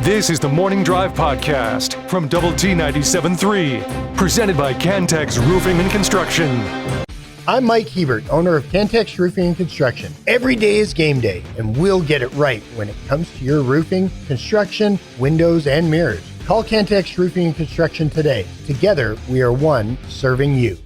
This is the Morning Drive Podcast from Double T 97.3, presented by Cantex Roofing and Construction. I'm Mike Hebert, owner of Cantex Roofing and Construction. Every day is game day, and we'll get it right when it comes to your roofing, construction, windows, and mirrors. Call Cantex Roofing and Construction today. Together, we are one serving you.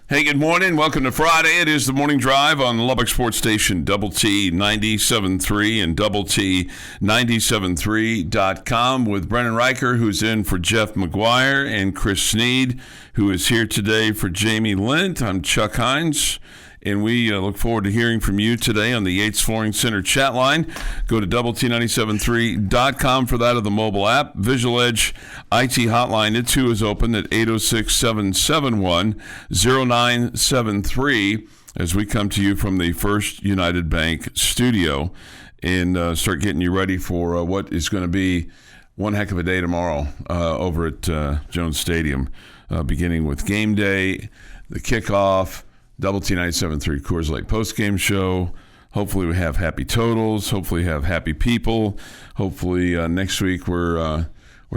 Hey, good morning. Welcome to Friday. It is the Morning Drive on Lubbock Sports Station, Double T 97.3 and Double T 97.3.com with Brennan Riker, who's in for Jeff McGuire, and Chris Snead, who is here today for Jamie Lint. I'm Chuck Heinz, and we look forward to hearing from you today on the Yates Flooring Center chat line. Go to Double T 97.3.com for that of the mobile app. Visual Edge IT hotline, it too is open at 806-771-0973 as we come to you from the First United Bank studio and start getting you ready for what is going to be one heck of a day tomorrow over at Jones Stadium, beginning with game day, the kickoff, Double T 97.3 Coors Light postgame show. Hopefully we have happy totals. Hopefully we have happy people. Hopefully next week we're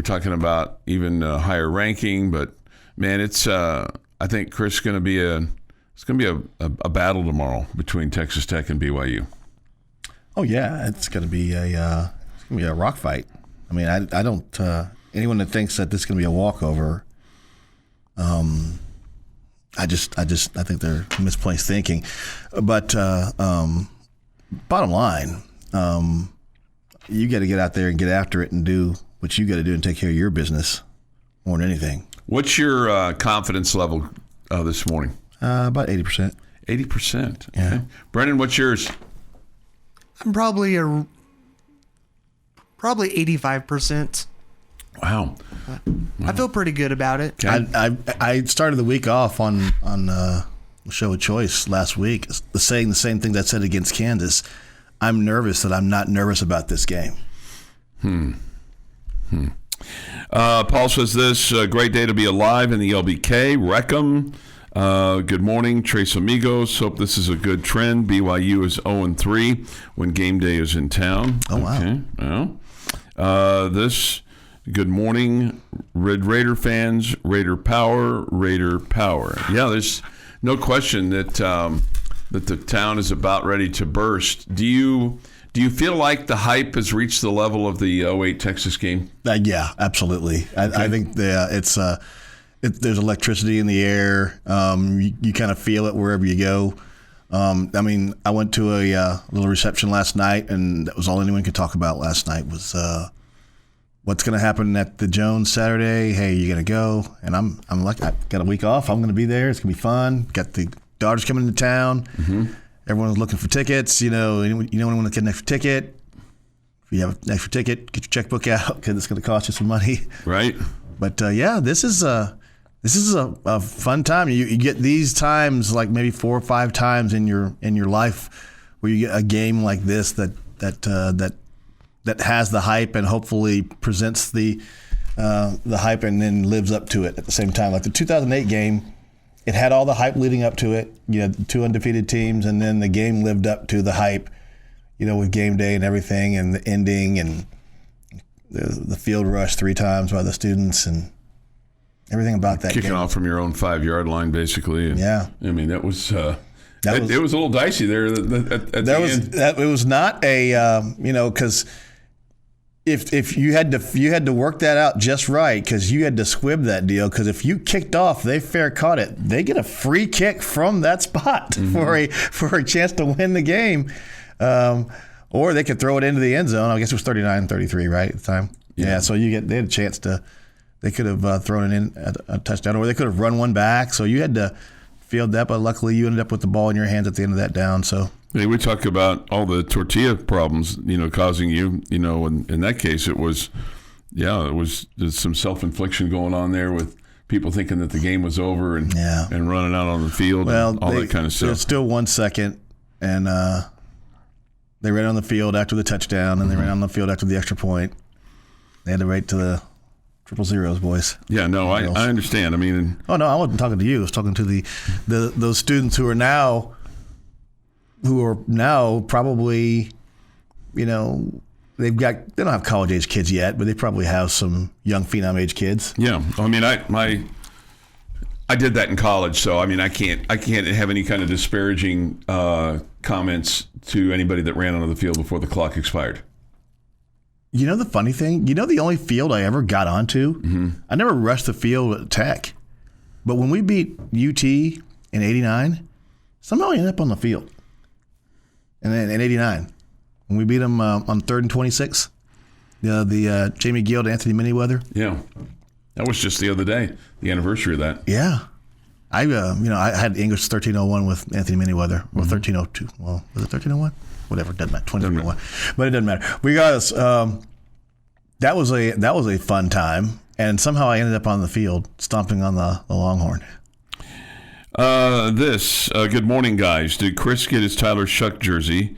talking about even higher ranking. But man, it's I think Chris it's going to be a battle tomorrow between Texas Tech and BYU. Oh yeah, it's going to be a rock fight. I mean, I don't anyone that thinks that this is going to be a walkover. I think they're misplaced thinking. But bottom line, you got to get out there and get after it and do what you got to do and take care of your business more than anything. What's your confidence level this morning? About 80%. 80%. Okay. Yeah. Brendan, what's yours? I'm probably 85%. Wow. I feel pretty good about it. Okay. I started the week off on the show of choice last week saying the same thing that I said against Kansas. I'm nervous that I'm not nervous about this game. Paul says this, great day to be alive in the LBK. Wreckham. Good morning, Tres Amigos. Hope this is a good trend. BYU is 0-3 when game day is in town. Oh, wow. Okay. Well, good morning, Red Raider fans. Raider power, Raider power. Yeah, there's no question that the town is about ready to burst. Do you feel like the hype has reached the level of the 08 Texas game? Yeah, absolutely. Okay. I think there's electricity in the air. You kind of feel it wherever you go. I mean, I went to a little reception last night, and that was all anyone could talk about last night was what's going to happen at the Jones Saturday. Hey, you going to go? And I'm like, I got a week off. I'm going to be there. It's going to be fun. Got the daughters coming into town. Mm-hmm. Everyone's looking for tickets. Anyone want to get an extra ticket? If you have an extra ticket, get your checkbook out because it's going to cost you some money. Right. But yeah, this is a fun time. You get these times like maybe 4 or 5 times in your life where you get a game like this that has the hype and hopefully presents the hype and then lives up to it at the same time. Like the 2008 game, it had all the hype leading up to it. You had the 2 undefeated teams, and then the game lived up to the hype, with game day and everything, and the ending and the field rush 3 times by the students and everything about that Kicking game. Off from your own 5-yard line, basically. And, yeah. I mean, it was a little dicey there at the end. It was not a, because if you had to work that out just right, because you had to squib that deal, because if you kicked off, they fair caught it, they get a free kick from that spot mm-hmm. for a chance to win the game, or they could throw it into the end zone. I guess it was 39-33, right, at the time. Yeah. So they had a chance to. They could have thrown it in a touchdown, or they could have run one back. So you had to field that, but luckily you ended up with the ball in your hands at the end of that down. So. Hey, we talk about all the tortilla problems, causing you, in that case it was there's some self-infliction going on there with people thinking that the game was over and running out on the field and all that kind of stuff. There's still 1 second, and they ran on the field after the touchdown, and they ran on the field after the extra point. They had to wait to the 000, boys. Yeah, no, I understand. I mean, oh no, I wasn't talking to you. I was talking to those students who are now probably, they don't have college age kids yet, but they probably have some young phenom age kids. Yeah, I mean, I did that in college, so I mean, I can't have any kind of disparaging comments to anybody that ran onto the field before the clock expired. You know the funny thing? You know the only field I ever got onto? I never rushed the field at Tech. But when we beat UT in 89, somehow I ended up on the field. And then in 89, when we beat them on 3rd and 26, the Jamie Guild, Anthony Manyweather. Yeah. That was just the other day, the anniversary of that. Yeah. I had English 1301 with Anthony Manyweather, or 1302. Well, was it 1301? Whatever, doesn't matter. 2001, but it doesn't matter. Regardless, that was a fun time, and somehow I ended up on the field stomping on the Longhorn. Good morning, guys. Did Chris get his Tyler Shuck jersey?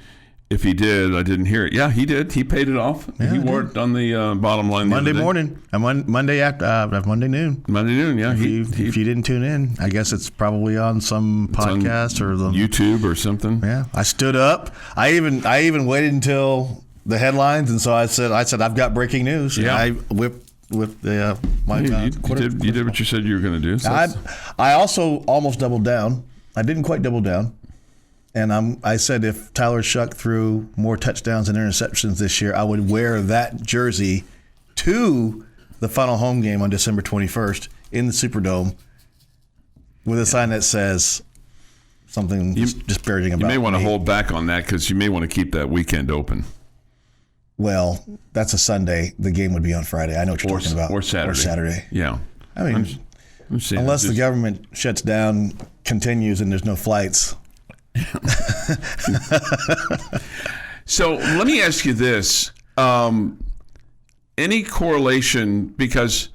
If he did, I didn't hear it. Yeah, he did. He paid it off. Yeah, he wore it on the bottom line Monday morning. Monday noon. Monday noon, yeah. If you didn't tune in, I guess it's probably on some podcast or the YouTube or something. Yeah, I stood up. I even waited until the headlines, and so I said I've got breaking news. Yeah, I whipped the you did what you said you were going to do. So I also almost doubled down. I didn't quite double down. And I said if Tyler Shuck threw more touchdowns and interceptions this year, I would wear that jersey to the final home game on December 21st in the Superdome with a sign that says something disparaging about me. You may want to hold back on that because you may want to keep that weekend open. Well, that's a Sunday. The game would be on Friday. I know what you're talking about. Or Saturday. Yeah. I mean, unless the government shuts down, continues, and there's no flights. So let me ask you this. Any correlation, because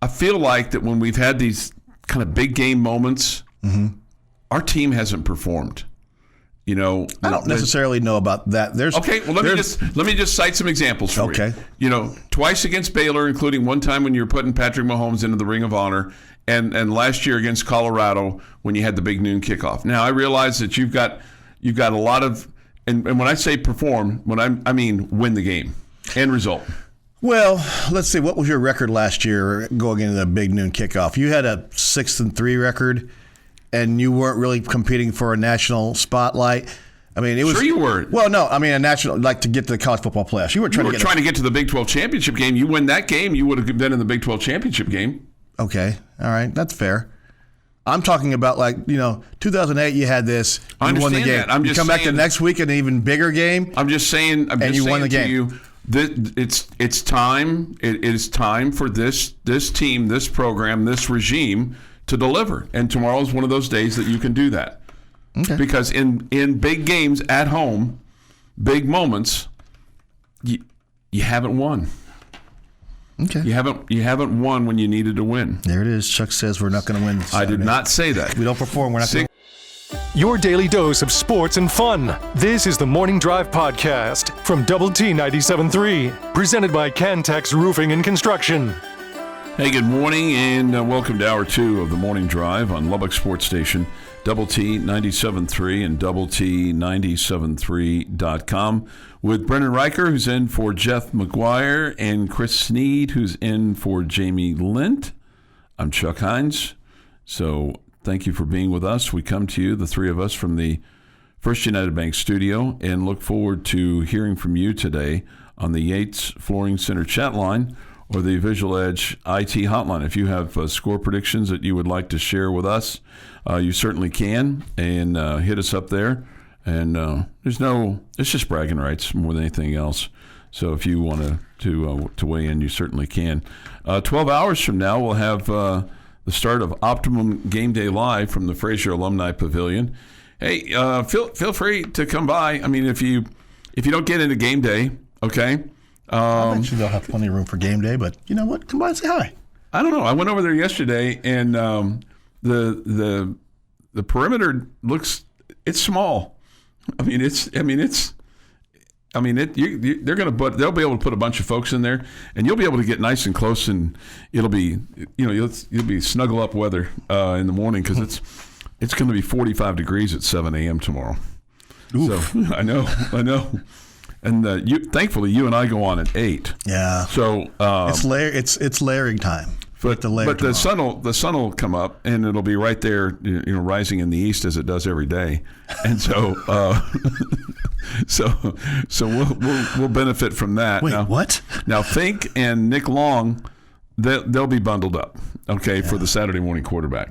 I feel like that when we've had these kind of big game moments, our team hasn't performed. You know, I don't necessarily know about that. Let me just cite some examples for you. You know, twice against Baylor, including one time when you were putting Patrick Mahomes into the Ring of Honor, and last year against Colorado when you had the big noon kickoff. Now I realize that you've got a lot of, and when I say perform, I mean win the game, end result. Well, let's see. What was your record last year going into the big noon kickoff? You had a 6-3 record, and you weren't really competing for a national spotlight. I mean, it was. Sure, you were. Well, no, I mean a national, like to get to the college football playoffs. You were trying to get to the Big 12 championship game. You win that game, you would have been in the Big 12 championship game. Okay, all right, that's fair. I'm talking about 2008. You had this. You won the game. That. I'm you just come saying, back the next week, an even bigger game. I'm just saying. You won the game. To you, it's time. It is time for this team, this program, this regime to deliver. And tomorrow is one of those days that you can do that. Okay. Because in big games at home, big moments, you haven't won. Okay. You haven't won when you needed to win. There it is. Chuck says we're not going to win Saturday. I did not say that. We don't perform. We're not going to. Your daily dose of sports and fun. This is the Morning Drive Podcast from Double T 97.3, presented by Cantex Roofing and Construction. Hey, good morning, and welcome to Hour 2 of the Morning Drive on Lubbock Sports Station, Double T 97.3 and Double T 97.3.com, with Brendan Riker, who's in for Jeff McGuire, and Chris Snead, who's in for Jamie Lint. I'm Chuck Heinz. So thank you for being with us. We come to you, the three of us, from the First United Bank studio, and look forward to hearing from you today on the Yates Flooring Center chat line or the Visual Edge IT hotline. If you have score predictions that you would like to share with us, you certainly can, and hit us up there. And it's just bragging rights more than anything else. So if you want to weigh in, you certainly can. 12 hours from now, we'll have the start of Optimum Game Day Live from the Frazier Alumni Pavilion. Hey, feel free to come by. I mean, if you don't get into game day, okay. I bet you they'll have plenty of room for game day, but you know what? Come by and say hi. I don't know. I went over there yesterday, and the perimeter it's small. They'll be able to put a bunch of folks in there, and you'll be able to get nice and close, and you'll be snuggle up weather in the morning because it's going to be 45 degrees at 7 a.m. tomorrow. Oof. So I know. And thankfully, you and I go on at 8. Yeah. So it's layering time. But the sun will come up, and it'll be right there, rising in the east as it does every day, and so so we'll benefit from that. Wait, now, what? Now Fink and Nick Long, they'll be bundled up, okay, for the Saturday morning quarterback,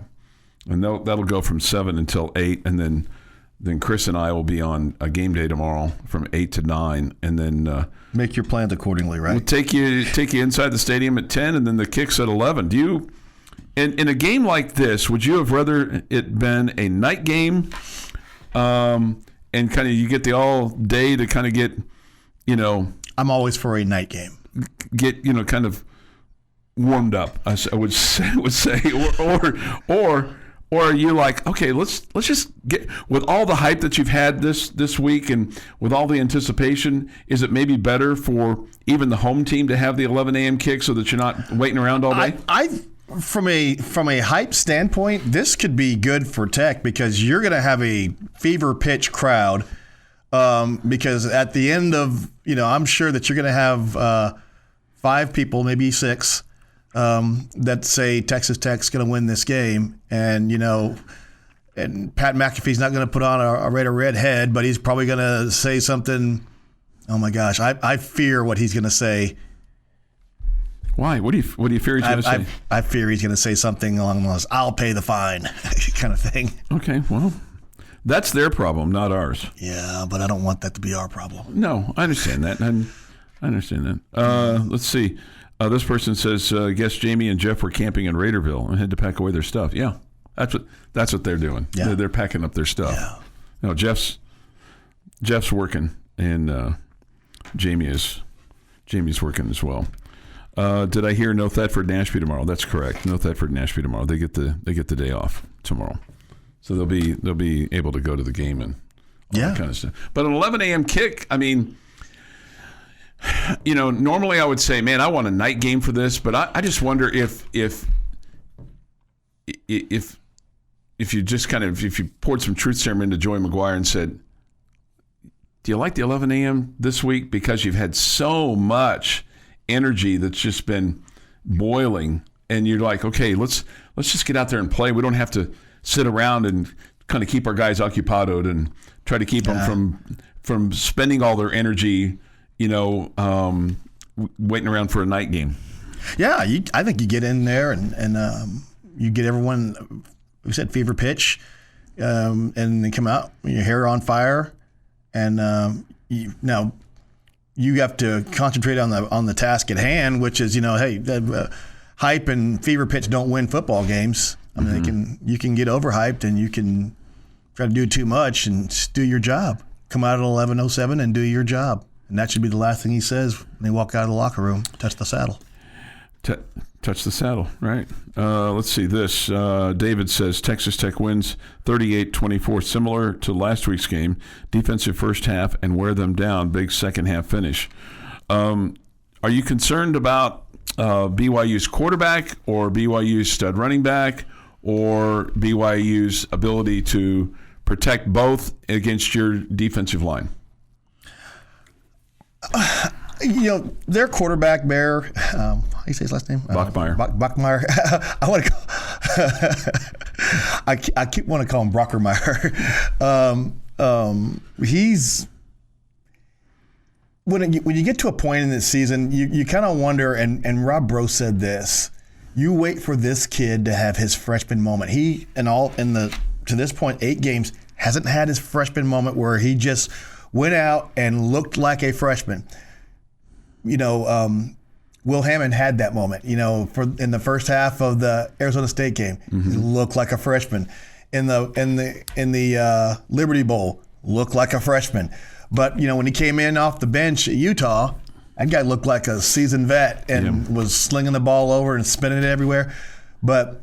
and that'll go from 7 until 8, and then Chris and I will be on a game day tomorrow from 8 to 9, and then make your plans accordingly, right? We'll take you inside the stadium at 10, and then the kick's at 11. Do you, in a game like this, would you have rather it been a night game, and kind of you get the all day to kind of get, I'm always for a night game. Get kind of warmed up. I would say, or are you like, okay, let's just get, with all the hype that you've had this week and with all the anticipation, is it maybe better for even the home team to have the 11 a.m. kick so that you're not waiting around all day? From a hype standpoint, this could be good for Tech because you're going to have a fever pitch crowd. Because at the end of, I'm sure that you're going to have 5 people, maybe 6. That say Texas Tech's going to win this game, and and Pat McAfee's not going to put on a red head, but he's probably going to say something. Oh my gosh, I fear what he's going to say. Why? What do you fear he's going to say? I fear he's going to say something along the lines, "I'll pay the fine," kind of thing. Okay, well, that's their problem, not ours. Yeah, but I don't want that to be our problem. No, I understand that. I understand that. Let's see. This person says, guess Jamie and Jeff were camping in Raiderville and had to pack away their stuff. Yeah, that's what they're doing. Yeah. They're packing up their stuff. Yeah. No, Jeff's working, and Jamie's working as well. Did I hear no Thetford Nashby tomorrow? That's correct. No Thetford Nashby tomorrow. They get the day off tomorrow, so they'll be able to go to the game and all that kind of stuff. But an 11 a.m. kick, I mean. Normally I would say, man, I want a night game for this, but I just wonder if you just kind of, if you poured some truth serum into Joey McGuire and said, do you like the 11 a.m. this week? Because you've had so much energy that's just been boiling, and you're like, okay, let's just get out there and play. We don't have to sit around and kind of keep our guys occupadoed and try to keep them from spending all their energy waiting around for a night game. Yeah, I think you get in there and you get everyone, we said fever pitch, and they come out, your hair on fire, and now you have to concentrate on the task at hand, which is, hey, hype and fever pitch don't win football games. I mean, you can get overhyped and you can try to do too much and do your job. Come out at 11:07 and do your job. And that should be the last thing he says when they walk out of the locker room. Touch the saddle. Touch the saddle, right. Let's see this. David says Texas Tech wins 38-24, similar to last week's game. Defensive first half and wear them down. Big second half finish. Are you concerned about BYU's quarterback or BYU's stud running back or BYU's ability to protect both against your defensive line? Their quarterback, Bear, how do you say his last name? Bachmeier. Bachmeier. I want to I keep want to call him Brockermeyer. He's when you get to a point in this season, you kind of wonder, and Rob Bro said this, you wait for this kid to have his freshman moment. He to this point 8 games hasn't had his freshman moment where he just went out and looked like a freshman. Will Hammond had that moment, in the first half of the Arizona State game. He looked like a freshman. In the Liberty Bowl, looked like a freshman. But, when he came in off the bench at Utah, that guy looked like a seasoned vet and was slinging the ball over and spinning it everywhere. But,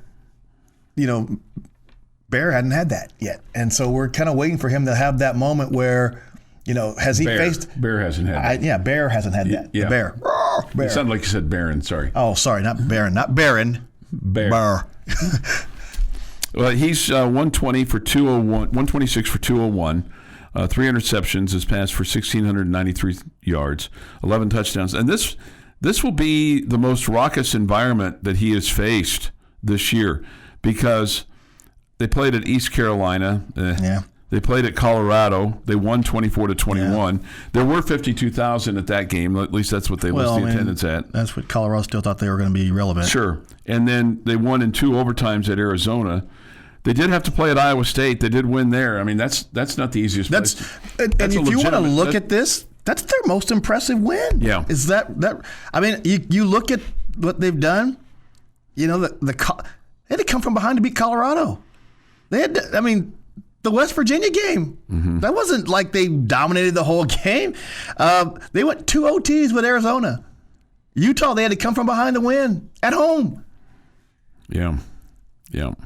Bear hadn't had that yet. And so we're kind of waiting for him to have that moment where, has he faced... Bear hasn't had that. Bear hasn't had that. Yeah. Bear. It sounded like you said Barron, sorry. Oh, sorry, not Barron. Not Barron. Bear. Well, he's 120 for 201, 126 for 201. 3 interceptions, has passed for 1,693 yards, 11 touchdowns. And this will be the most raucous environment that he has faced this year because they played at East Carolina. They played at Colorado. They won 24-21. Yeah. There were 52,000 at that game. At least that's what they list the attendance at. That's what Colorado still thought they were going to be relevant. Sure. And then they won in 2 overtimes at Arizona. They did have to play at Iowa State. They did win there. I mean, that's not the easiest place. And if you want to look at this, that's their most impressive win. Yeah. Is that I mean, you look at what they've done, they had to come from behind to beat Colorado. They had to, the West Virginia game, that wasn't like they dominated the whole game. They went 2 OTs with Arizona. Utah, they had to come from behind to win at home. Yeah. The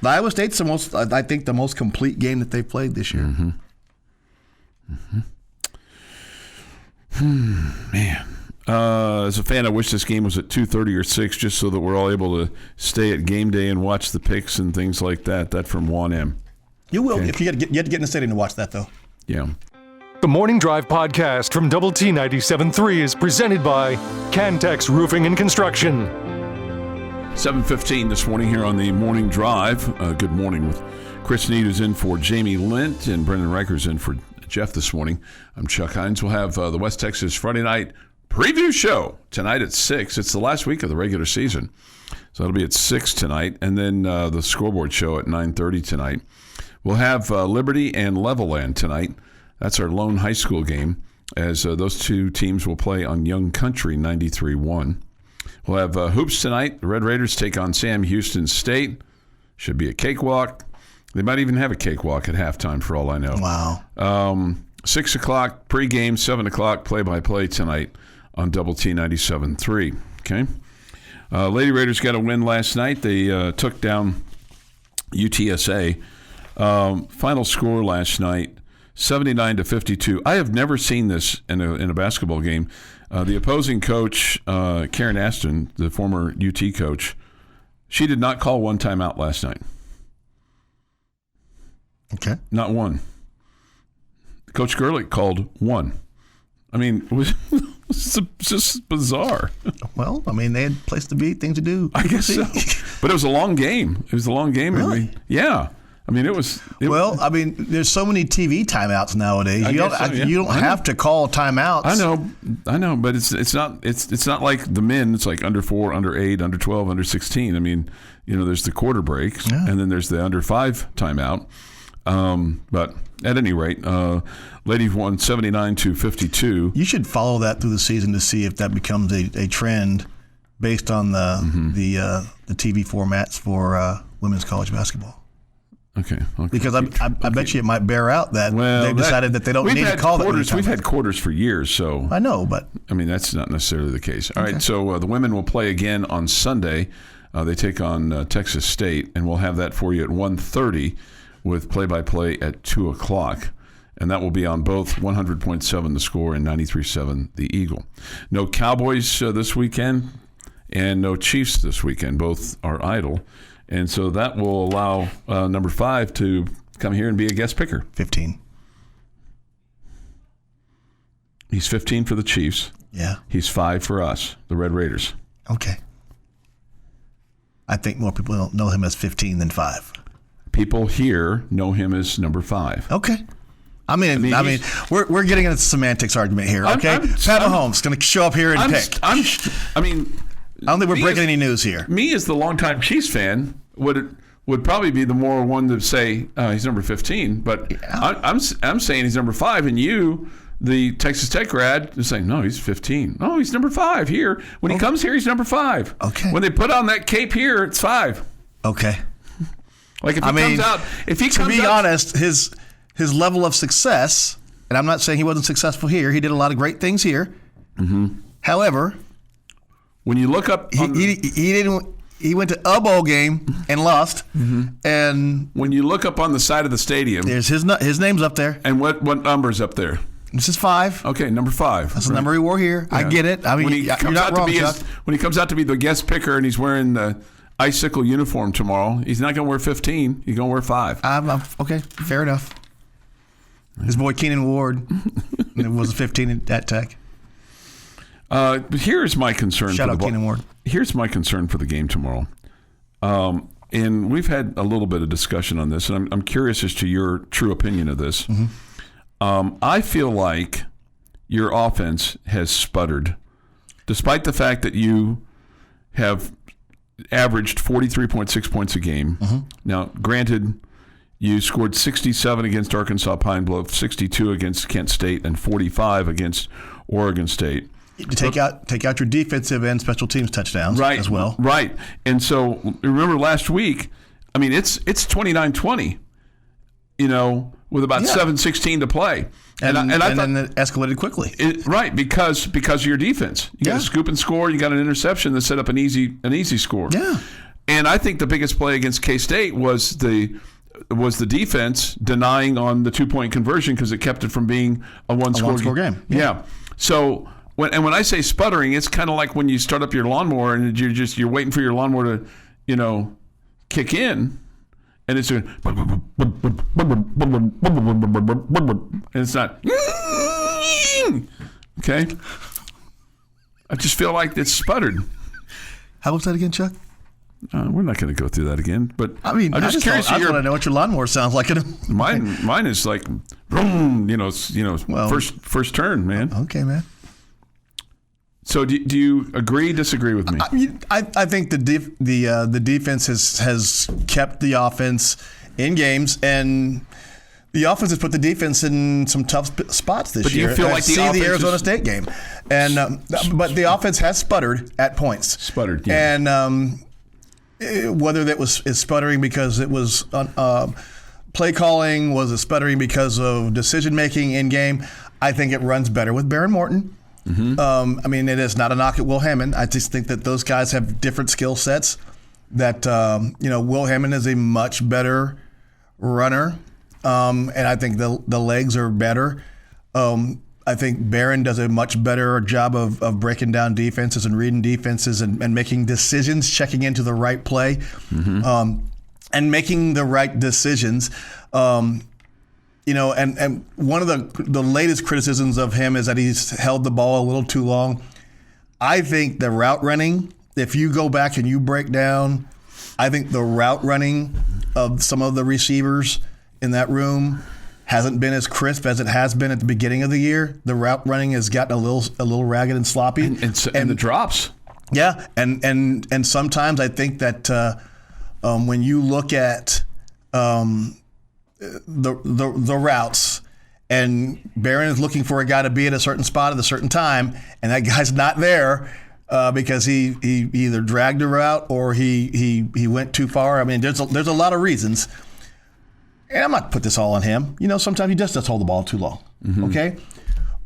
Iowa State's the most complete game that they've played this year. Man. As a fan, I wish this game was at 2:30 or 6 just so that we're all able to stay at game day and watch the picks and things like that. That from 1M. You will if you have to get in the stadium to watch that, though. Yeah. The Morning Drive podcast from Double T 97.3 is presented by Cantex Roofing and Construction. 7:15 this morning here on the Morning Drive. Good morning with Chris Snead, who's in for Jamie Lint, and Brendan Reicher's in for Jeff this morning. I'm Chuck Heinz. We'll have the West Texas Friday night preview show tonight at 6. It's the last week of the regular season, so it'll be at 6 tonight, and then the scoreboard show at 9:30 tonight. We'll have Liberty and Levelland tonight. That's our lone high school game, as those two teams will play on Young Country 93-1. We'll have hoops tonight. The Red Raiders take on Sam Houston State. Should be a cakewalk. They might even have a cakewalk at halftime for all I know. Wow. 6 o'clock pregame, 7 o'clock play-by-play tonight on Double T 97.3. Okay. Lady Raiders got a win last night. They took down UTSA. Final score last night, 79-52. I have never seen this in a basketball game. The opposing coach, Karen Aston, the former UT coach, she did not call one timeout last night. Okay. Not one. Coach Gerlich called one. It was just bizarre. Well, they had a place to be, things to do. I guess so. But it was a long game. Really? Yeah. It was. There's so many TV timeouts nowadays. You don't have to call timeouts. I know, but it's not like the men. It's like under 4, under 8, under 12, under 16. There's the quarter breaks, and then there's the under 5 timeout. But at any rate, ladies won 79-52. You should follow that through the season to see if that becomes a trend based on the TV formats for women's college basketball. Okay. Because I bet you it might bear out that they've decided that they don't need to call that. We've had quarters for years, so I know, but that's not necessarily the case. All right, so the women will play again on Sunday. They take on Texas State, and we'll have that for you at 1:30 with play-by-play at 2 o'clock. And that will be on both 100.7 The Score and 93.7 The Eagle. No Cowboys this weekend and no Chiefs this weekend. Both are idle. And so that will allow number 5 to come here and be a guest picker. 15. He's 15 for the Chiefs. Yeah. He's 5 for us, the Red Raiders. Okay. I think more people don't know him as 15 than 5. People here know him as number 5. Okay. We're getting into the semantics argument here, okay? Pat Mahomes going to show up here and pick. I don't think we're breaking any news here. Me, as the longtime Chiefs fan, would probably be the more one to say he's number 15. But I'm saying he's number 5, and you, the Texas Tech grad, is saying no, he's 15. No, he's number 5 here. When he comes here, he's number 5. Okay. When they put on that cape here, it's 5. Okay. Like if he comes out, to be honest, his level of success, and I'm not saying he wasn't successful here. He did a lot of great things here. Mm-hmm. However, when you look up, he went to a bowl game and lost. Mm-hmm. And when you look up on the side of the stadium, there's his name's up there. And what number's up there? This is 5. Okay, number 5. That's the number he wore here. Yeah. I get it. You're not wrong, Chuck. When he comes out to be the guest picker and he's wearing the icicle uniform tomorrow, he's not going to wear 15. He's going to wear 5. Okay, fair enough. His boy Keenan Ward was a 15 at Tech. But here's my concern. Shout out Keenan Ward. Here's my concern for the game tomorrow. And we've had a little bit of discussion on this, and I'm curious as to your true opinion of this. I feel like your offense has sputtered, despite the fact that you have averaged 43.6 points a game. Now, granted, you scored 67 against Arkansas Pine Bluff, 62 against Kent State, and 45 against Oregon State. You take out your defensive and special teams touchdowns as well. Right. And so remember last week, I mean, it's 29-20, with about 7:16 to play. And then it escalated quickly. Because of your defense. You got a scoop and score, you got an interception that set up an easy score. Yeah. And I think the biggest play against K-State was the defense denying on the 2-point conversion because it kept it from being a one-score game. Yeah. So when I say sputtering, it's kind of like when you start up your lawnmower and you're waiting for your lawnmower to, kick in, and it's and it's not. Okay. I just feel like it's sputtered. How was that again, Chuck? We're not going to go through that again, but I'm just curious. I want to know what your lawnmower sounds like. Mine is like, first turn, man. Okay, man. So do you agree, disagree with me? I think the defense has kept the offense in games, and the offense has put the defense in some tough spots this year. But do you feel like the Arizona State game, and but the offense has sputtered at points. Sputtered, yeah. And whether that is sputtering because it was play calling, was it sputtering because of decision making in game? I think it runs better with Baron Morton. I mean, it is not a knock at Will Hammond. I just think that those guys have different skill sets. That Will Hammond is a much better runner, and I think the legs are better. I think Barron does a much better job of breaking down defenses and reading defenses and making decisions, checking into the right play, and making the right decisions. And one of the latest criticisms of him is that he's held the ball a little too long. I think the route running, if you go back and you break down, I think the route running of some of the receivers in that room hasn't been as crisp as it has been at the beginning of the year. The route running has gotten a little ragged and sloppy. And the drops. Yeah, and sometimes I think that when you look at the routes, and Barron is looking for a guy to be at a certain spot at a certain time, and that guy's not there because he either dragged a route or he went too far. I mean, there's a lot of reasons, and I'm not gonna put this all on him. Sometimes he just does hold the ball too long. Okay,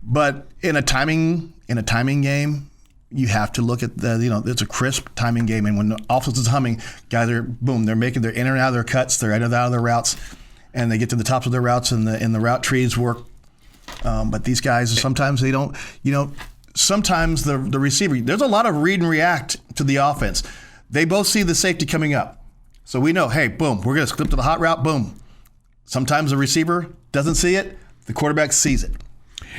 but in a timing game, you have to look at it's a crisp timing game, and when the offense is humming, guys they're making their in and out of their cuts, they're in and out of their routes. And they get to the tops of their routes, and the route trees work. But these guys, sometimes they don't. Sometimes the receiver. There's a lot of read and react to the offense. They both see the safety coming up, so we know. Hey, boom, we're going to slip to the hot route. Boom. Sometimes the receiver doesn't see it. The quarterback sees it,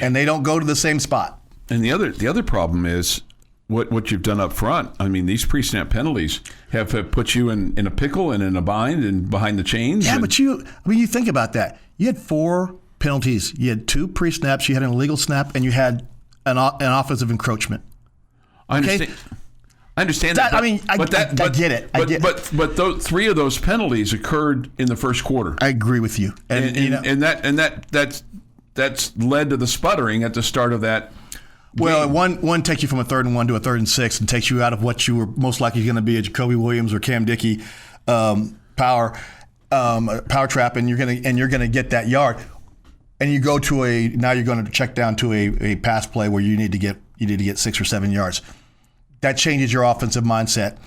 and they don't go to the same spot. And the other problem is what you've done up front. I mean, these pre-snap penalties have put you in a pickle and in a bind and behind the chains. Yeah, but you think about that. You had 4 penalties. You had 2 pre-snaps. You had an illegal snap, and you had an offensive encroachment. I understand. Okay? I understand that. I get it. But those 3 of those penalties occurred in the first quarter. I agree with you. And that's led to the sputtering at the start of that. Well, one takes you from a 3rd and 1 to a 3rd and 6, and takes you out of what you were most likely going to be a Jacoby Williams or Cam Dickey power trap, and you're gonna get that yard, and you go to now you're going to check down to a pass play where you need to get 6 or 7 yards. That changes your offensive mindset.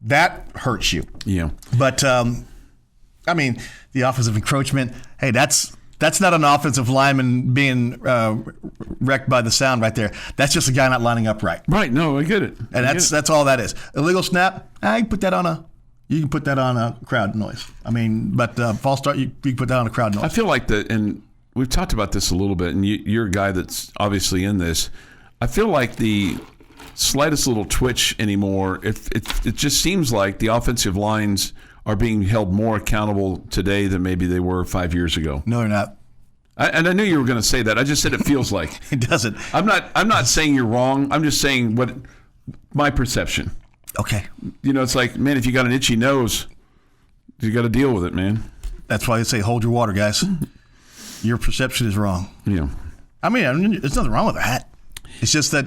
That hurts you. Yeah. But the offensive encroachment. Hey, that's not an offensive lineman being wrecked by the sound right there. That's just a guy not lining up right. Right. No, I get it. And that's all that is. Illegal snap. You can put that on a crowd noise. But false start. You can put that on a crowd noise. I feel like we've talked about this a little bit, and you're a guy that's obviously in this. I feel like the slightest little twitch anymore, it just seems like the offensive lines are being held more accountable today than maybe they were 5 years ago. No, they're not. And I knew you were going to say that. I just said it feels like. It doesn't. I'm not saying you're wrong. I'm just saying what my perception. Okay. It's like, man, if you got an itchy nose, you got to deal with it, man. That's why they say hold your water, guys. Your perception is wrong. Yeah. I mean, there's nothing wrong with that. It's just that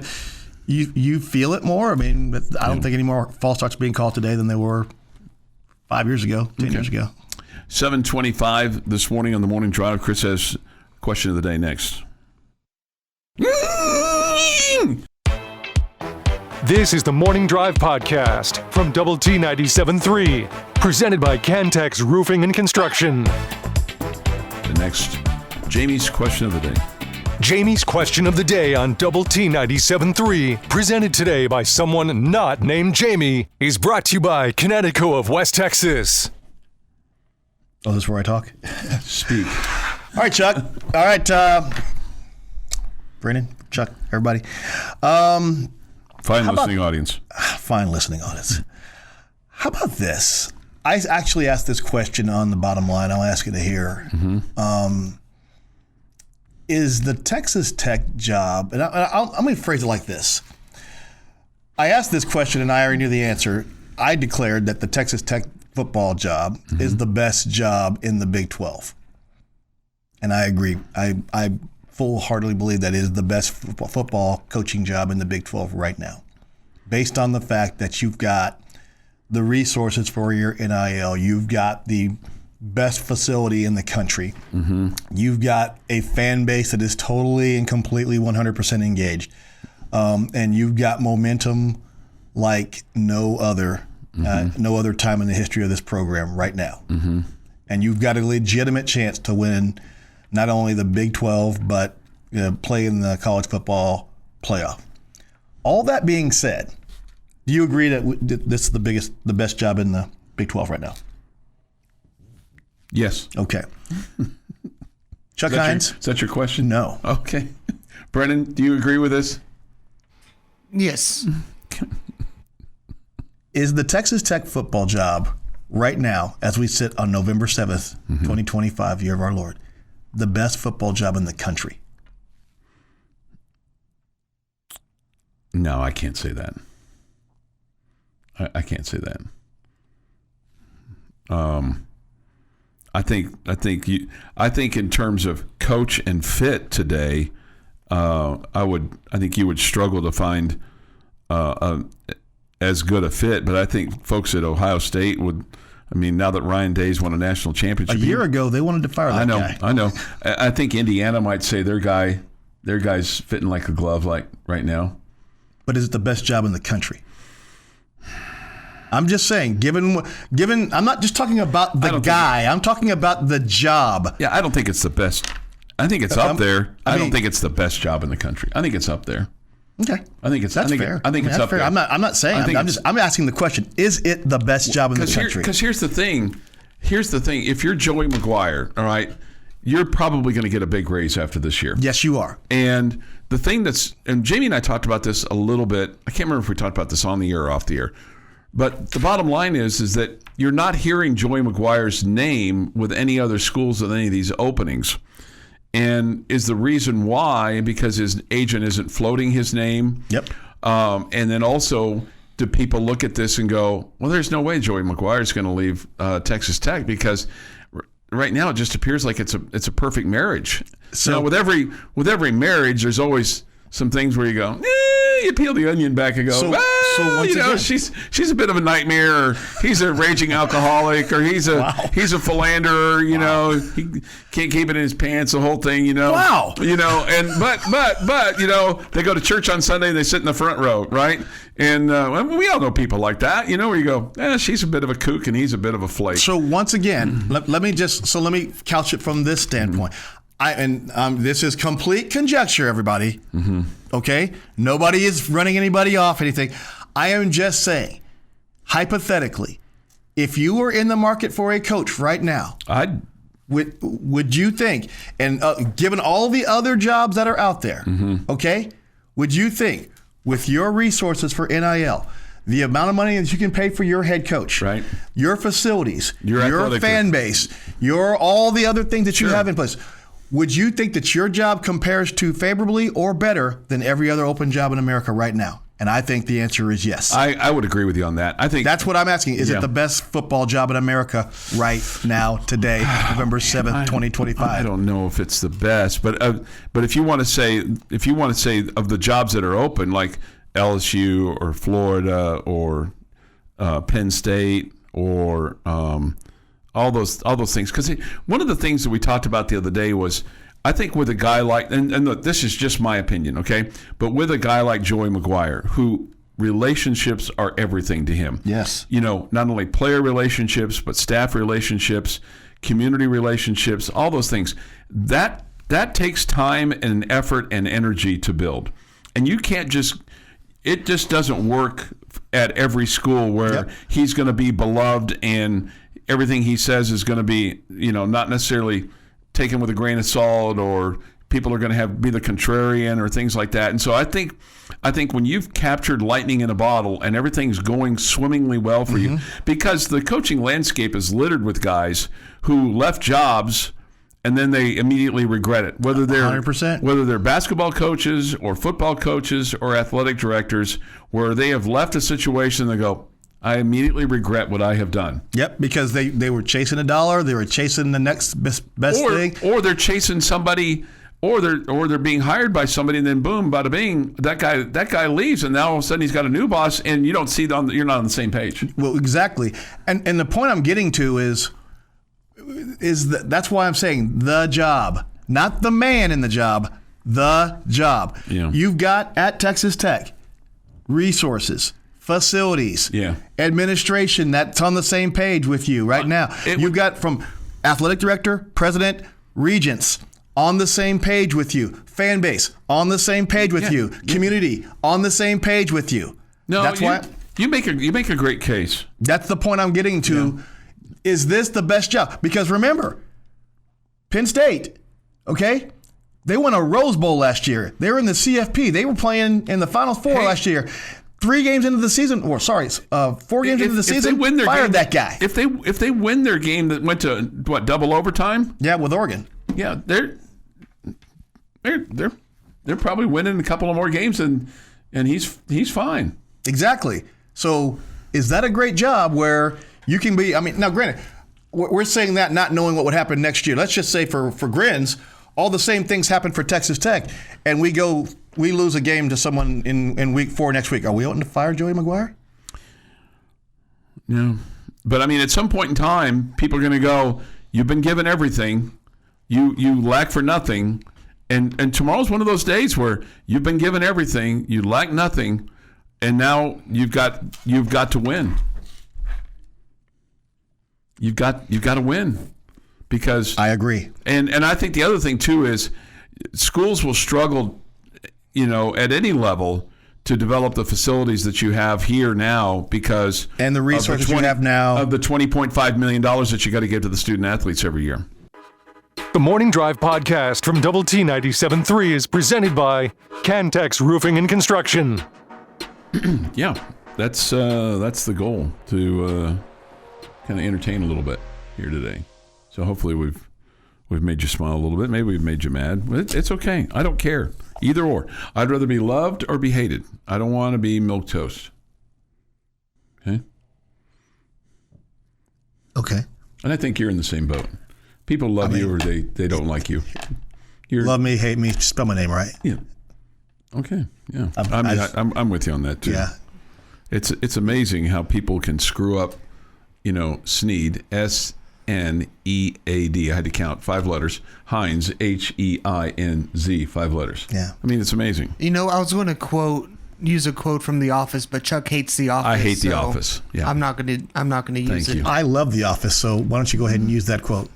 you feel it more. I mean, I don't think any more false starts being called today than they were 5 years ago, 10 years ago. 7:25 this morning on the Morning Drive. Chris has question of the day next. This is the Morning Drive podcast from Double T 97.3, presented by Cantex Roofing and Construction. The next, Jamie's question of the day. Jamie's question of the day on Double T 97.3, presented today by someone not named Jamie, is brought to you by Connecticut of West Texas. Oh, this is where I talk? Speak. All right, Chuck. All right, Brennan, Chuck, everybody. Fine listening audience. Fine listening audience. How about this? I actually asked this question on the bottom line. I'll ask it here. Is the Texas Tech job, and I'm going to phrase it like this. I asked this question and I already knew the answer. I declared that the Texas Tech football job is the best job in the Big 12. And I agree. I full-heartedly believe that is the best football coaching job in the Big 12 right now, based on the fact that you've got the resources for your NIL, you've got the best facility in the country, you've got a fan base that is totally and completely 100% engaged, and you've got momentum like no other time in the history of this program right now. And you've got a legitimate chance to win not only the Big 12, but play in the college football playoff. All that being said, do you agree that this is the best job in the Big 12 right now? Yes. Okay. Chuck Heinz? Is that your question? No. Okay. Brennan, do you agree with this? Yes. Is the Texas Tech football job right now, as we sit on November 7th, 2025, year of our Lord, the best football job in the country? No, I can't say that. I can't say that. I think in terms of coach and fit today, I think you would struggle to find as good a fit. But I think folks at Ohio State would. I mean, now that Ryan Day's won a national championship, a year ago they wanted to fire that guy. I know. I think Indiana might say their guy's fitting like a glove, like right now. But is it the best job in the country? I'm just saying, given I'm not just talking about the guy. I'm talking about the job. Yeah, I don't think it's the best. I think it's up there. I don't think it's the best job in the country. I think it's up there. Okay. That's fair. I think it's up fair. there. I'm not saying. I'm asking the question. Is it the best job in the country? Because here's the thing. If you're Joey McGuire, all right, you're probably going to get a big raise after this year. Yes, you are. And the thing and Jamie and I talked about this a little bit. I can't remember if we talked about this on the air or off the air. But the bottom line is that you're not hearing Joey McGuire's name with any other schools with any of these openings. And is the reason why because his agent isn't floating his name? Yep. And then also, do people look at this and go, well, there's no way Joey McGuire is going to leave Texas Tech because right now it just appears like it's a perfect marriage. So with every marriage, there's always some things where you go, you peel the onion back and go, so once again, she's a bit of a nightmare, or he's a raging alcoholic, or he's a philanderer, he can't keep it in his pants, the whole thing, Wow. And but they go to church on Sunday and they sit in the front row, right? And we all know people like that, where you go, she's a bit of a kook and he's a bit of a flake. So once again, let me couch it from this standpoint. This is complete conjecture, everybody. Okay? Nobody is running anybody off anything. I am just saying, hypothetically, if you were in the market for a coach right now, Would you think, and given all the other jobs that are out there, okay, would you think with your resources for NIL, the amount of money that you can pay for your head coach, right, your facilities, your fan base, all the other things that you have in place, would you think that your job compares to favorably or better than every other open job in America right now? And I think the answer is yes. I would agree with you on that. I think that's what I'm asking. Is it the best football job in America right now, today, November 7th, 2025? I don't know if it's the best, but if you want to say of the jobs that are open, like LSU or Florida or Penn State or all those things, because one of the things that we talked about the other day was, I think with a guy like, and look, this is just my opinion, okay? But with a guy like Joey McGuire, who relationships are everything to him. Yes. Not only player relationships, but staff relationships, community relationships, all those things. That takes time and effort and energy to build. And you can't it just doesn't work at every school where he's going to be beloved and everything he says is going to be, not necessarily taken with a grain of salt, or people are going to be the contrarian or things like that. And so I think when you've captured lightning in a bottle and everything's going swimmingly well for you, because the coaching landscape is littered with guys who left jobs and then they immediately regret it, whether they're 100%. Whether they're basketball coaches or football coaches or athletic directors, where they have left a situation and they go, I immediately regret what I have done. Yep, because they were chasing a dollar, they were chasing the next best thing, or they're chasing somebody, or they're being hired by somebody, and then boom, bada bing, that guy leaves, and now all of a sudden he's got a new boss, and you don't see you're not on the same page. Well, exactly, and the point I'm getting to is that's why I'm saying the job, not the man in the job, the job. Yeah. You've got at Texas Tech resources, facilities, administration that's on the same page with you right now. You've got from athletic director, president, regents on the same page with you, fan base on the same page with you, community on the same page with you. No, that's why you make a great case. That's the point I'm getting to. Yeah. Is this the best job? Because remember, Penn State, okay? They won a Rose Bowl last year. They were in the CFP. They were playing in the Final Four last year. 3 games into the season, 4 games into the season, fired that guy. If they win their game that went to double overtime? Yeah, with Oregon. Yeah, they're probably winning a couple of more games, and he's fine. Exactly. So is that a great job where you can be? I mean, now granted, we're saying that not knowing what would happen next year. Let's just say for grins, all the same things happen for Texas Tech, and we lose a game to someone in week 4 next week. Are we open to fire Joey McGuire? Yeah. But I mean, at some point in time, people are going to go, you've been given everything. You lack for nothing. And tomorrow's one of those days where you've been given everything, you lack nothing, and now you've got to win. You've got to win. Because I agree. And I think the other thing too is schools will struggle, at any level to develop the facilities that you have here now because and the resources you have now of the $20.5 million that you got to give to the student athletes every year. The Morning Drive podcast from Double T 97.3 is presented by Cantex Roofing and Construction. Yeah, that's the goal, to kind of entertain a little bit here today. So hopefully we've made you smile a little bit. Maybe we've made you mad. But it's okay. I don't care. Either or. I'd rather be loved or be hated. I don't want to be milquetoast. Okay? Okay. And I think you're in the same boat. People love you or they don't like you. Love me, hate me, spell my name right. Yeah. Okay. Yeah. I'm with you on that too. Yeah. It's amazing how people can screw up, Snead, SNEAD. I had to count 5 letters. Heinz, HEINZ, 5 letters. Yeah. I mean, it's amazing. I was going to use a quote from The Office, but Chuck hates The Office. I hate The Office. Yeah. I'm not going to use it. I love The Office, so why don't you go ahead and use that quote?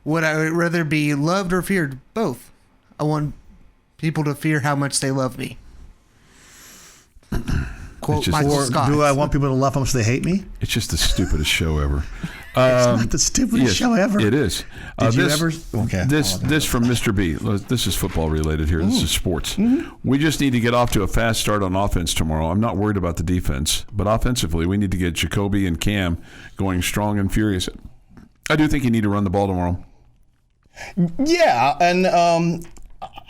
Would I rather be loved or feared? Both. I want people to fear how much they love me. Quote just- Michael Or Scott. do I want people to love them so they hate me? It's just the stupidest show ever. It's not the stupidest Yes, show ever. It is. Did you ever? Okay. This from Mr. B. This is football related here. This is sports. Mm-hmm. We just need to get off to a fast start on offense tomorrow. I'm not worried about the defense, but offensively, we need to get Jacoby and Cam going strong and furious. I do think you need to run the ball tomorrow. Yeah, and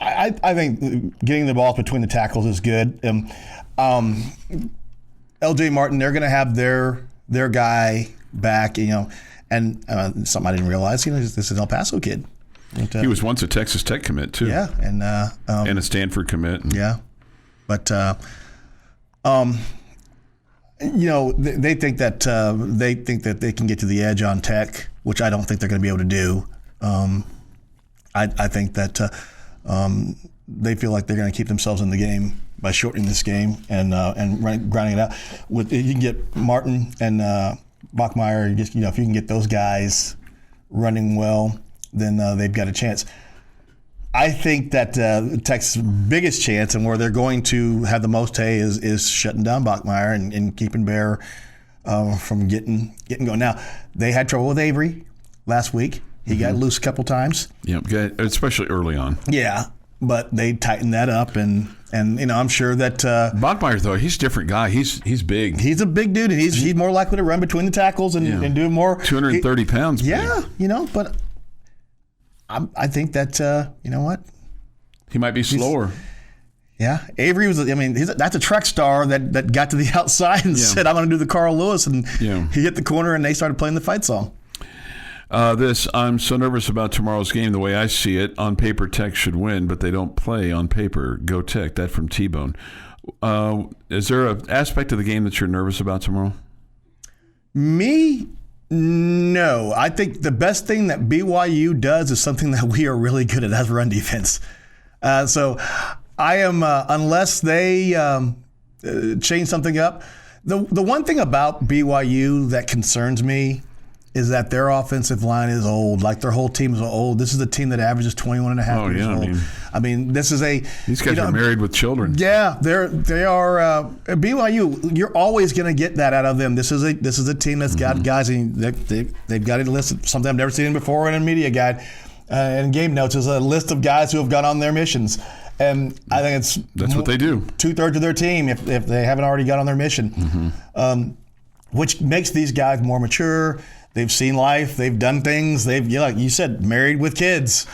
I think getting the ball between the tackles is good. L.J. Martin, they're going to have their guy back, and something I didn't realize, this is an El Paso kid. He was once a Texas Tech commit too. Yeah, and a Stanford commit. Yeah, but they think that they can get to the edge on Tech, which I don't think they're going to be able to do. I think that they feel like they're going to keep themselves in the game by shortening this game and grinding it out. You can get Martin and Bachmeier. If you can get those guys running well, then they've got a chance. I think that Tech's biggest chance and where they're going to have the most hay is shutting down Bachmeier and keeping Bear from getting going. Now, they had trouble with Avery last week. He got loose a couple times. Yeah, especially early on. Yeah, but they tightened that up, and I'm sure that Bachmeier, though, he's a different guy. He's big. He's a big dude, and he's more likely to run between the tackles and do more. 230 pounds. Yeah, but I think that you know what? He might be slower. Yeah, Avery was. That's a track star that got to the outside and said, "I'm going to do the Carl Lewis," and he hit the corner, and they started playing the fight song. I'm so nervous about tomorrow's game. The way I see it, on paper, Tech should win, but they don't play on paper. Go Tech. That from T-Bone. Is there an aspect of the game that you're nervous about tomorrow? Me? No. I think the best thing that BYU does is something that we are really good at. That's run defense. So I am, unless they change something up. The one thing about BYU that concerns me is that their offensive line is old. Like their whole team is old. This is a team that averages 21 and a half years old. This is these guys are married with children. Yeah, they are BYU. You're always going to get that out of them. This is a team that's got guys, and they've got a list of something I've never seen before in a media guide. And game notes is a list of guys who have gone on their missions. And I think that's what they do. 2/3 of their team, if they haven't already got on their mission, which makes these guys more mature. They've seen life. They've done things. They've, like you said, married with kids.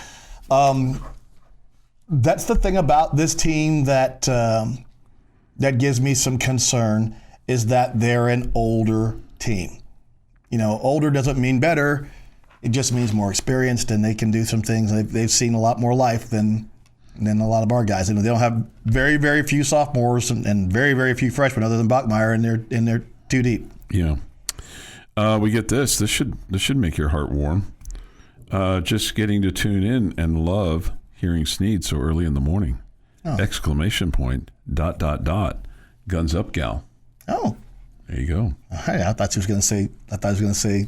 That's the thing about this team that gives me some concern is that they're an older team. Older doesn't mean better. It just means more experienced, and they can do some things. They've seen a lot more life than a lot of our guys. They don't have very, very few sophomores and very, very few freshmen other than Bachmeier, and they're too deep. Yeah. We get this. This should make your heart warm. Just getting to tune in and love hearing Snead so early in the morning. Oh. ! Guns up, gal. Oh. There you go. Hey, I thought he was going to say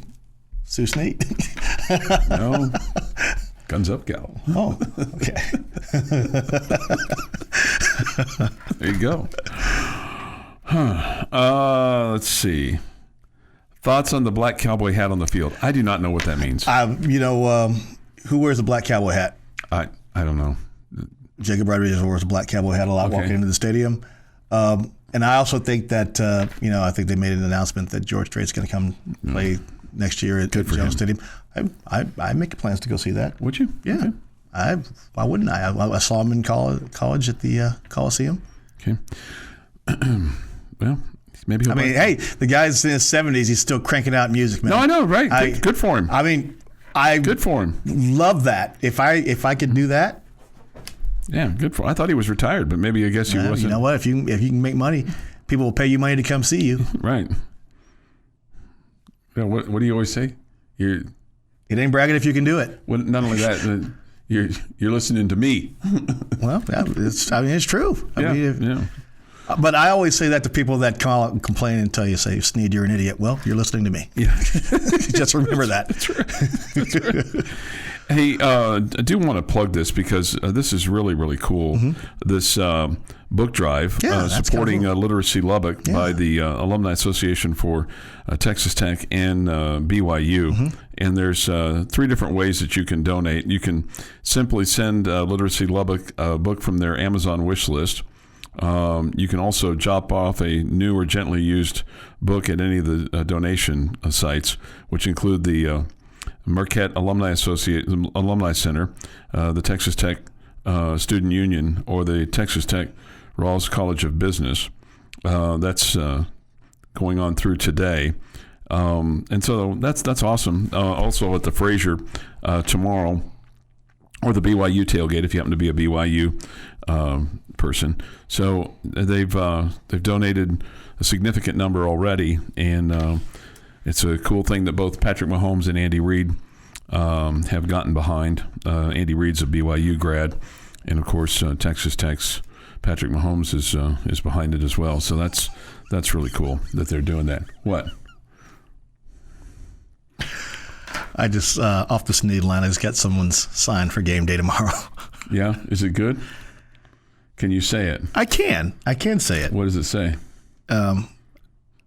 Sue Snead. No. Guns up, gal. Oh, okay. There you go. Huh. Let's see. Thoughts on the black cowboy hat on the field? I do not know what that means. Who wears a black cowboy hat? I don't know. Jacob Rodriguez wears a black cowboy hat a lot walking into the stadium. And I also think that, I think they made an announcement that George Strait's going to come play next year at Jones Stadium. I make plans to go see that. Would you? Yeah. Okay. Why wouldn't I? I saw him in college at the Coliseum. Okay. Well, maybe he'll hey, the guy's in his 70s. He's still cranking out music, man. No, I know, right? Good for him. Good for him. Love that. If I could do that. Yeah, good for him. I thought he was retired, but maybe I guess he wasn't. You know what? If you can make money, people will pay you money to come see you. Right. Yeah, what do you always say? It ain't bragging if you can do it. Well, not only that, you're listening to me. Well, it's true. Yeah. But I always say that to people that call out and complain until you say, Snead, you're an idiot. Well, you're listening to me. Yeah. Just remember that. That's right. Hey, I do want to plug this because this is really, really cool. This book drive supporting Literacy Lubbock by the Alumni Association for Texas Tech and BYU. And there's 3 different ways that you can donate. You can simply send Literacy Lubbock a book from their Amazon wish list. You can also drop off a new or gently used book at any of the donation sites, which include the Marquette Alumni Center, the Texas Tech Student Union, or the Texas Tech Rawls College of Business. That's going on through today. And so that's awesome. Also at the Fraser tomorrow, or the BYU tailgate if you happen to be a BYU person. So they've donated a significant number already, and it's a cool thing that both Patrick Mahomes and Andy Reid have gotten behind. Andy Reid's a BYU grad, and of course Texas Tech's Patrick Mahomes is behind it as well. So that's really cool that they're doing that. What? I just, off the Snead line, I just got someone's sign for game day tomorrow. Yeah? Is it good? Can you say it? I can say it. What does it say?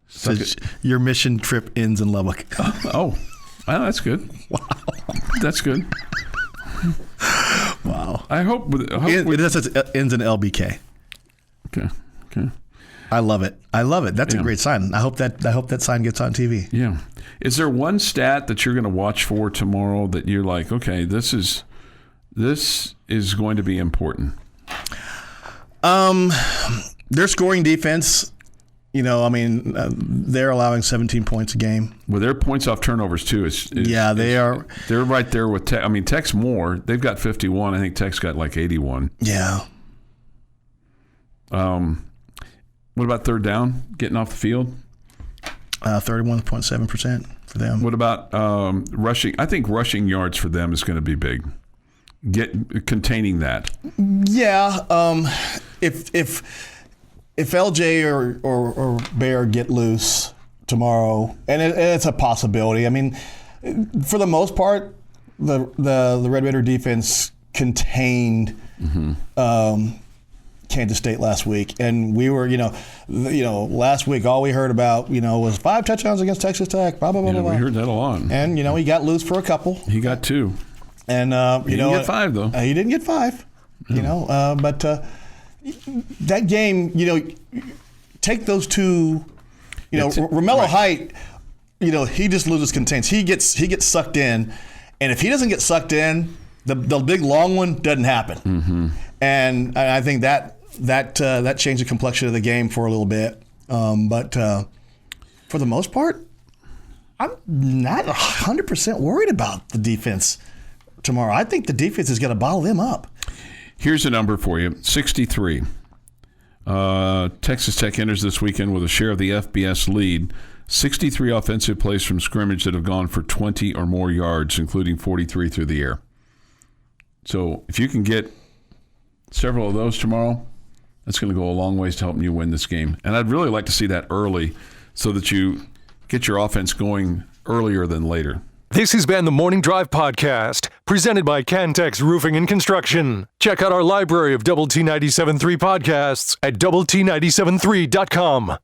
Says, your mission trip ends in Lubbock. Oh, well, that's good. Wow. That's good. Wow. I hope it ends in LBK. Okay. I love it. That's a great sign. I hope that sign gets on TV. Yeah. Is there one stat that you're going to watch for tomorrow that you're like, okay, this is going to be important? Their scoring defense, they're allowing 17 points a game. Well, their points off turnovers too they are. They're right there with Tech. I mean, Tech's more. They've got 51. I think Tech's got like 81. Yeah. What about third down, getting off the field? 31.7% for them. What about rushing? I think rushing yards for them is going to be big. Containing that. Yeah. If LJ or Bear get loose tomorrow, and it's a possibility. I mean, for the most part, the Red Raider defense contained Kansas State last week, and we were, last week all we heard about, was 5 touchdowns against Texas Tech. Blah blah blah blah. We heard that a lot. And he got loose for a couple. He got 2. And he didn't get 5 though. He didn't get 5. But that game, take those 2. Romello Height, he just loses contains. He gets sucked in, and if he doesn't get sucked in, the big long one doesn't happen. And I think that changed the complexion of the game for a little bit. But for the most part, I'm not 100% worried about the defense tomorrow. I think the defense is going to bottle them up. Here's a number for you, 63. Texas Tech enters this weekend with a share of the FBS lead. 63 offensive plays from scrimmage that have gone for 20 or more yards, including 43 through the air. So if you can get several of those tomorrow, that's going to go a long ways to helping you win this game. And I'd really like to see that early so that you get your offense going earlier than later. This has been the Morning Drive Podcast, presented by Cantex Roofing and Construction. Check out our library of Double T 97.3 podcasts at doublet97.3.com.